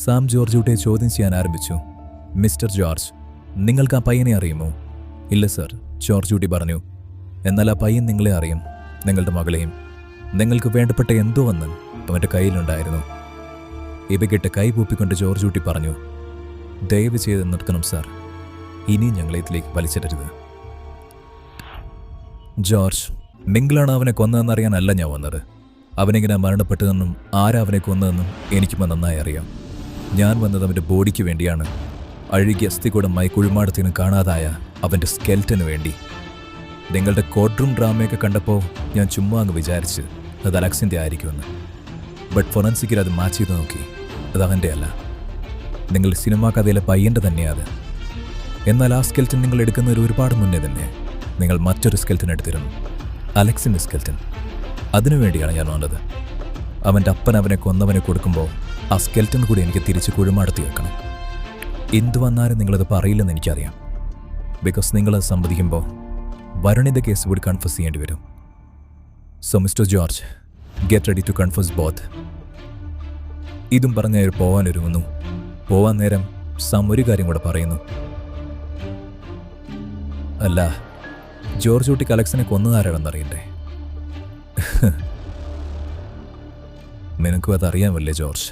Sam George ഊട്ടിയെ ചോദ്യം ചെയ്യാൻ ആരംഭിച്ചു. മിസ്റ്റർ ജോർജ്, നിങ്ങൾക്ക് ആ പയ്യനെ അറിയുമോ? ഇല്ല സർ, ജോർജ് ഊട്ടി പറഞ്ഞു. എന്നാൽ ആ പയ്യൻ നിങ്ങളെ അറിയും, നിങ്ങളുടെ മകളെയും. നിങ്ങൾക്ക് വേണ്ടപ്പെട്ട എന്തോ ഒന്ന് അവൻ്റെ കയ്യിലുണ്ടായിരുന്നു. ഇവകിട്ട് കൈ പൂപ്പിക്കൊണ്ട് ജോർജ് ഊട്ടി പറഞ്ഞു, ദയവ് ചെയ്ത് നിർത്തണം സാർ, ഇനിയും ഞങ്ങളെ ഇതിലേക്ക് വലിച്ചിടരുത്. ജോർജ്, നിങ്ങളാണ് അവനെ കൊന്നതെന്നറിയാനല്ല ഞാൻ വന്നത്. അവനെങ്ങനെ മരണപ്പെട്ടതെന്നും ആരാ അവനെ കൊന്നതെന്നും എനിക്കും നന്നായി അറിയാം. ഞാൻ വന്നത് അവൻ്റെ ബോഡിക്ക് വേണ്ടിയാണ്. അഴുകിയ അസ്ഥികൂടമായി കുഴിമാടത്തിനും കാണാതായ അവൻ്റെ സ്കെൽറ്റന് വേണ്ടി. നിങ്ങളുടെ കോർട്ട് ഡ്രാമയൊക്കെ കണ്ടപ്പോൾ ഞാൻ ചുമ്മാ അങ്ങ് വിചാരിച്ച് അത് അലക്സിൻ്റെ ആയിരിക്കുമെന്ന്. ബട്ട് ഫൊറൻസിക്കിൽ അത് മാച്ച് ചെയ്ത് നോക്കി, അത് അവൻ്റെ അല്ല, നിങ്ങളുടെ സിനിമാ കഥയിലെ പയ്യൻ്റെ തന്നെയാണ്. എന്നാൽ ആ സ്കെൽറ്റൻ നിങ്ങൾ എടുക്കുന്നതിന് ഒരുപാട് മുന്നേ തന്നെ നിങ്ങൾ മറ്റൊരു സ്കെൽറ്റൻ എടുത്തിരുന്നു, അലക്സിൻ്റെ സ്കെൽറ്റൻ. അതിനുവേണ്ടിയാണ് ഞാൻ വന്നത്. അവൻ്റെ അപ്പൻ അവനെ കൊന്നവനെ കൊടുക്കുമ്പോൾ ആ സ്കെൽറ്റൻ കൂടി എനിക്ക് തിരിച്ച് കുഴിമാടത്തി വെക്കണം. എന്തു വന്നാലും നിങ്ങളത് പറയില്ലെന്ന് എനിക്കറിയാം. ബിക്കോസ് നിങ്ങളത് സമ്മതിക്കുമ്പോൾ വരുണിൻ്റെ കേസ് കൂടി കൺഫസ് ചെയ്യേണ്ടി വരും. So mister George, get ready to confuse both. ഇതും പറഞ്ഞ അയാൾ പോവാനൊരുങ്ങുന്നു. പോവാൻ നേരം സാം ഒരു കാര്യം കൂടെ പറയുന്നു. അല്ല, ജോർജ് ഊട്ടിക്ക് അലക്സിനെ കൊന്നതാരാണെന്നറിയണ്ടേ? നിനക്കും അതറിയാമല്ലേ ജോർജ്?